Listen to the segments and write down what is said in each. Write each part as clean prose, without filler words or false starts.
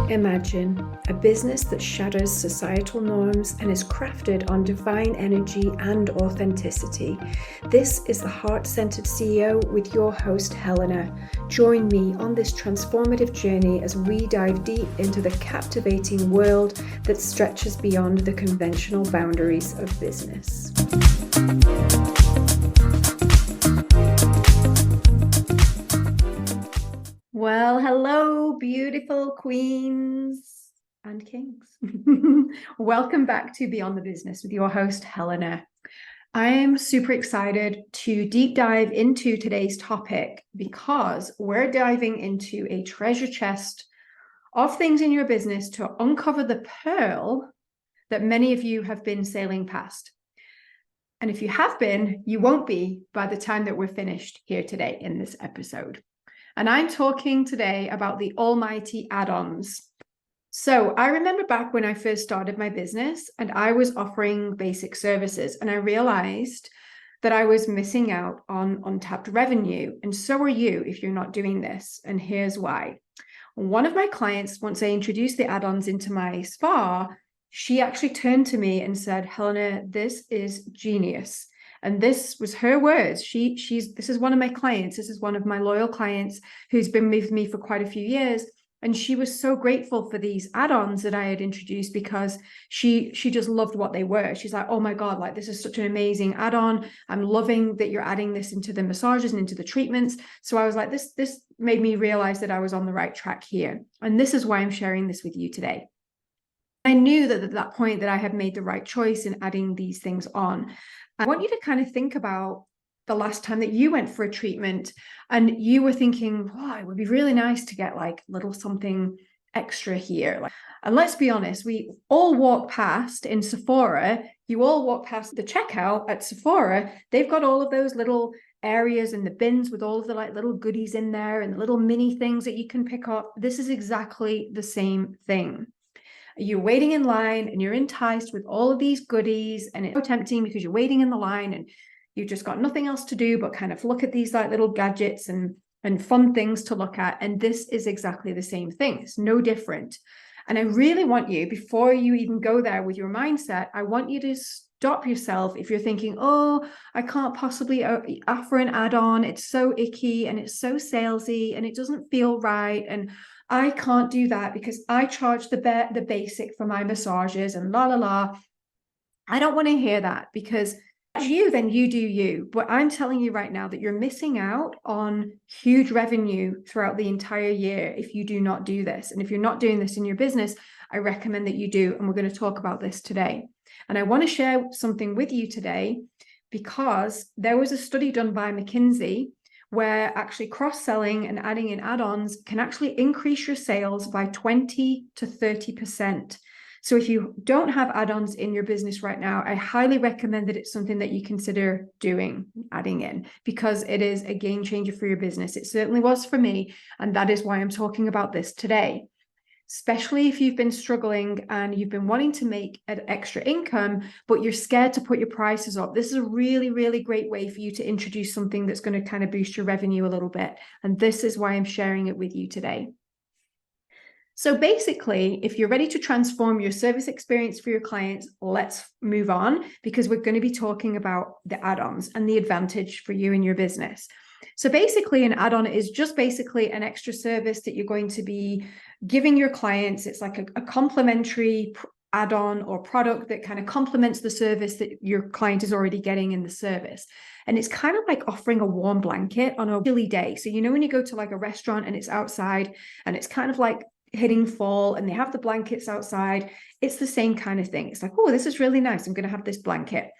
Imagine a business that shatters societal norms and is crafted on divine energy and authenticity. This is the Heart-Centered CEO with your host, Helena. Join me on this transformative journey as we dive deep into the captivating world that stretches beyond the conventional boundaries of business. Well, hello, beautiful queens and kings. Welcome back to Beyond the Business with your host, Helena. I am super excited to deep dive into today's topic because we're diving into a treasure chest of things in your business to uncover the pearl that many of you have been sailing past. And if you have been, you won't be by the time that we're finished here today in this episode. And I'm talking today about the almighty add-ons. So I remember back when I first started my business and I was offering basic services and I realized that I was missing out on untapped revenue. And so are you if you're not doing this. And here's why. One of my clients, once I introduced the add-ons into my spa, she actually turned to me and said, Helena, this is genius. And this was her words. This is one of my clients. This is one of my loyal clients who's been with me for quite a few years. And she was so grateful for these add-ons that I had introduced because she just loved what they were. She's like, oh my God, like this is such an amazing add-on. I'm loving that you're adding this into the massages and into the treatments. So I was like, this made me realize that I was on the right track here. And this is why I'm sharing this with you today. I knew that at that point that I had made the right choice in adding these things on. I want you to kind of think about the last time that you went for a treatment and you were thinking, wow, it would be really nice to get like a little something extra here. And let's be honest, we all walk past in Sephora, you all walk past the checkout at Sephora, they've got all of those little areas and the bins with all of the like little goodies in there and the little mini things that you can pick up. This is exactly the same thing. You're waiting in line and you're enticed with all of these goodies and it's so tempting because you're waiting in the line and you've just got nothing else to do but kind of look at these like little gadgets and fun things to look at. And this is exactly the same thing. It's no different. And I really want you, before you even go there with your mindset, I want you to stop yourself if you're thinking, oh, I can't possibly offer an add-on. It's so icky and it's so salesy and it doesn't feel right. And I can't do that because I charge the basic for my massages and la la la. I don't want to hear that because you, then you do you. But I'm telling you right now that you're missing out on huge revenue throughout the entire year if you do not do this. And if you're not doing this in your business, I recommend that you do. And we're going to talk about this today. And I want to share something with you today because there was a study done by McKinsey where actually cross-selling and adding in add-ons can actually increase your sales by 20 to 30%. So if you don't have add-ons in your business right now, I highly recommend that it's something that you consider doing, adding in, because it is a game changer for your business. It certainly was for me. And that is why I'm talking about this today. Especially if you've been struggling and you've been wanting to make an extra income, but you're scared to put your prices up. This is a really, really great way for you to introduce something that's going to kind of boost your revenue a little bit. And this is why I'm sharing it with you today. So basically, if you're ready to transform your service experience for your clients, let's move on because we're going to be talking about the add-ons and the advantage for you in your business. So basically, an add-on is just basically an extra service that you're going to be giving your clients. It's like a complimentary add-on or product that kind of complements the service that your client is already getting in the service. And it's kind of like offering a warm blanket on a chilly day. So, you know, when you go to like a restaurant and it's outside and it's kind of like hitting fall and they have the blankets outside, it's the same kind of thing. It's like, oh, this is really nice. I'm going to have this blanket.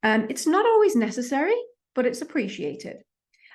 And it's not always necessary, but it's appreciated.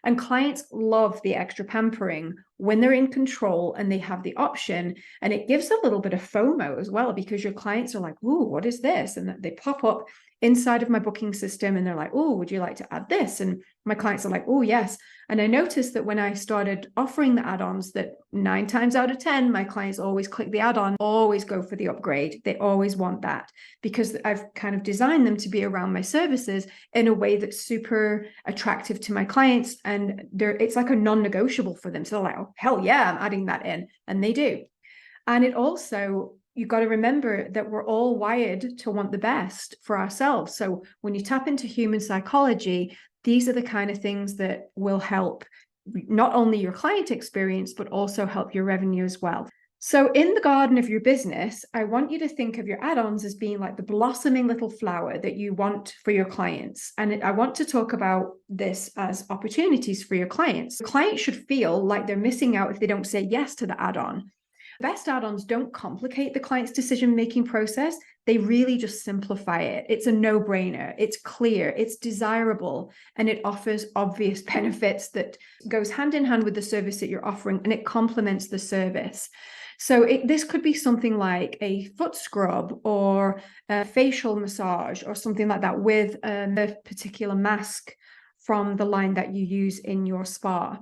And clients love the extra pampering when they're in control and they have the option. And it gives a little bit of FOMO as well, because your clients are like, ooh, what is this? And they pop up inside of my booking system and they're like, oh, would you like to add this? And my clients are like, oh, yes. And I noticed that when I started offering the add-ons that 9 times out of 10, my clients always click the add-on, always go for the upgrade. They always want that because I've kind of designed them to be around my services in a way that's super attractive to my clients. And it's like a non-negotiable for them. So they're like, oh, hell yeah, I'm adding that in. And they do. And it also, you've got to remember that we're all wired to want the best for ourselves. So when you tap into human psychology, these are the kind of things that will help not only your client experience, but also help your revenue as well. So in the garden of your business, I want you to think of your add-ons as being like the blossoming little flower that you want for your clients. And I want to talk about this as opportunities for your clients. Clients should feel like they're missing out if they don't say yes to the add-on. Best add-ons don't complicate the client's decision-making process. They really just simplify it. It's a no-brainer. It's clear, it's desirable, and it offers obvious benefits that goes hand in hand with the service that you're offering, and it complements the service. So this could be something like a foot scrub or a facial massage or something like that with a particular mask from the line that you use in your spa.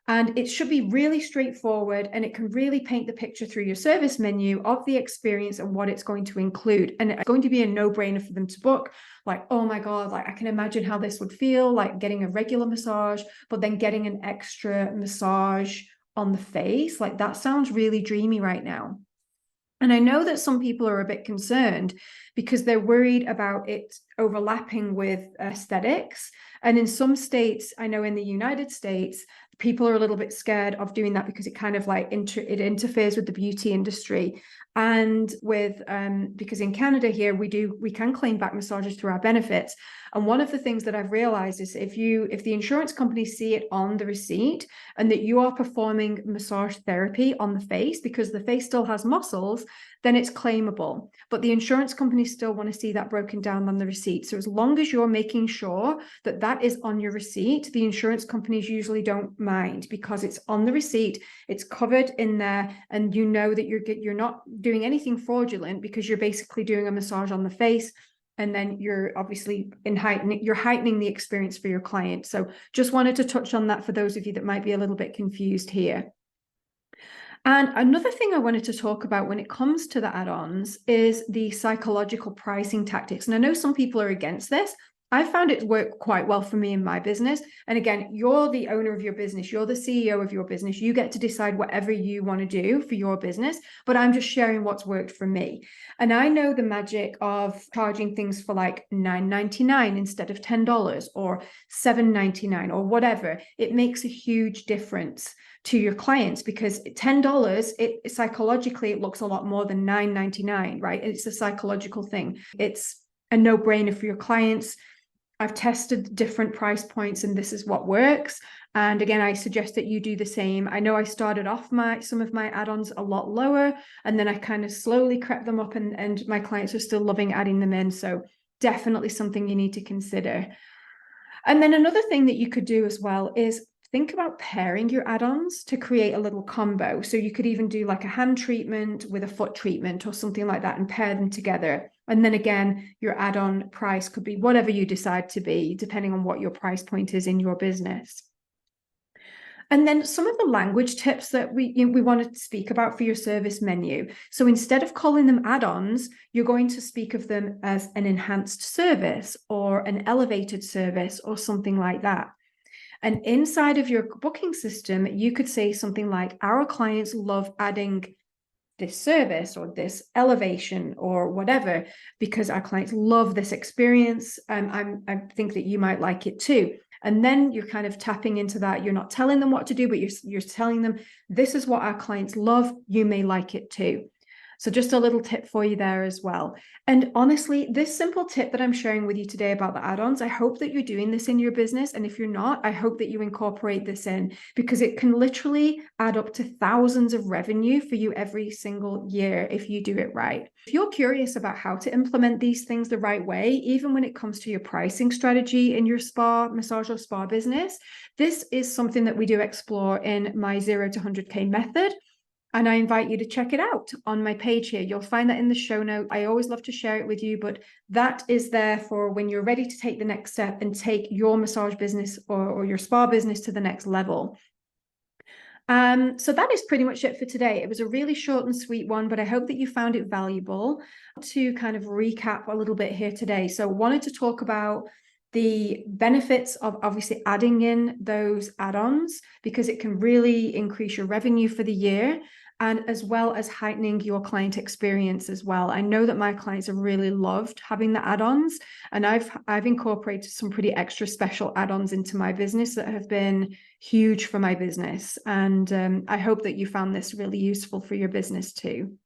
And it should be really straightforward, and it can really paint the picture through your service menu of the experience and what it's going to include. And it's going to be a no-brainer for them to book. Like, oh my God, like I can imagine how this would feel, like getting a regular massage, but then getting an extra massage on the face. Like that sounds really dreamy right now. And I know that some people are a bit concerned because they're worried about it overlapping with aesthetics. And in some states, I know in the United States, people are a little bit scared of doing that because it kind of like it interferes with the beauty industry. And with because in Canada here we can claim back massages through our benefits. And one of the things that I've realized is if the insurance companies see it on the receipt and that you are performing massage therapy on the face because the face still has muscles, then it's claimable. But the insurance companies still want to see that broken down on the receipt. So as long as you're making sure that that is on your receipt, the insurance companies usually don't mind because it's on the receipt, it's covered in there, and you know that you're not doing anything fraudulent because you're basically doing a massage on the face. And then you're obviously heightening the experience for your client. So just wanted to touch on that for those of you that might be a little bit confused here. And another thing I wanted to talk about when it comes to the add-ons is the psychological pricing tactics. And I know some people are against this. I found it work quite well for me in my business. And again, you're the owner of your business. You're the CEO of your business. You get to decide whatever you want to do for your business. But I'm just sharing what's worked for me. And I know the magic of charging things for like $9.99 instead of $10 or $7.99 or whatever. It makes a huge difference to your clients because $10, it psychologically, it looks a lot more than $9.99, right? It's a psychological thing. It's a no-brainer for your clients. I've tested different price points and this is what works. And again, I suggest that you do the same. I know I started off some of my add-ons a lot lower, and then I kind of slowly crept them up, and my clients are still loving adding them in. So definitely something you need to consider. And then another thing that you could do as well is think about pairing your add-ons to create a little combo. So you could even do like a hand treatment with a foot treatment or something like that and pair them together. And then again, your add-on price could be whatever you decide to be, depending on what your price point is in your business. And then some of the language tips that we wanted to speak about for your service menu. So instead of calling them add-ons, you're going to speak of them as an enhanced service or an elevated service or something like that. And inside of your booking system, you could say something like, our clients love adding this service or this elevation or whatever, because our clients love this experience. I think that you might like it too. And then you're kind of tapping into that. You're not telling them what to do, but you're telling them, this is what our clients love. You may like it too. So just a little tip for you there as well. And honestly, this simple tip that I'm sharing with you today about the add-ons, I hope that you're doing this in your business. And if you're not, I hope that you incorporate this in, because it can literally add up to thousands of revenue for you every single year if you do it right. If you're curious about how to implement these things the right way, even when it comes to your pricing strategy in your spa, massage or spa business, this is something that we do explore in my 0 to 100K method. And I invite you to check it out on my page here. You'll find that in the show note. I always love to share it with you, but that is there for when you're ready to take the next step and take your massage business or your spa business to the next level. So that is pretty much it for today. It was a really short and sweet one, but I hope that you found it valuable. To kind of recap a little bit here today. So wanted to talk about the benefits of obviously adding in those add-ons, because it can really increase your revenue for the year, and as well as heightening your client experience as well. I know that my clients have really loved having the add-ons, and I've incorporated some pretty extra special add-ons into my business that have been huge for my business. And I hope that you found this really useful for your business too.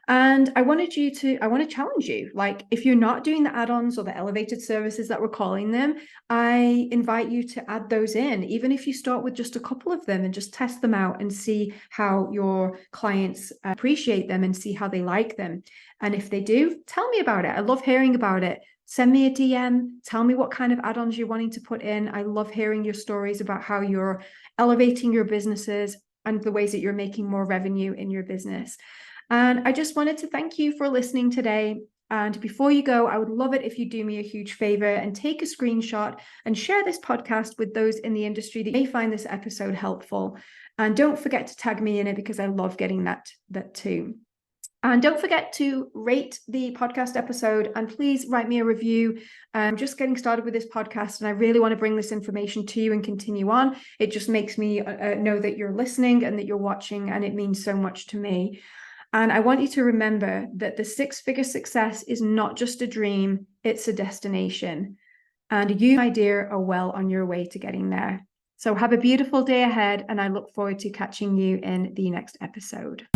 And I want to challenge you. Like, if you're not doing the add-ons or the elevated services that we're calling them, I invite you to add those in, even if you start with just a couple of them and just test them out and see how your clients appreciate them and see how they like them. And if they do, tell me about it. I love hearing about it. Send me a DM. Tell me what kind of add-ons you're wanting to put in. I love hearing your stories about how you're elevating your businesses and the ways that you're making more revenue in your business. And I just wanted to thank you for listening today. And before you go, I would love it if you do me a huge favor and take a screenshot and share this podcast with those in the industry that may find this episode helpful. And don't forget to tag me in it, because I love getting that too. And don't forget to rate the podcast episode, and please write me a review. I'm just getting started with this podcast, and I really want to bring this information to you and continue on. It just makes me know that you're listening and that you're watching, and it means so much to me. And I want you to remember that the six-figure success is not just a dream, it's a destination. And you, my dear, are well on your way to getting there. So have a beautiful day ahead, and I look forward to catching you in the next episode.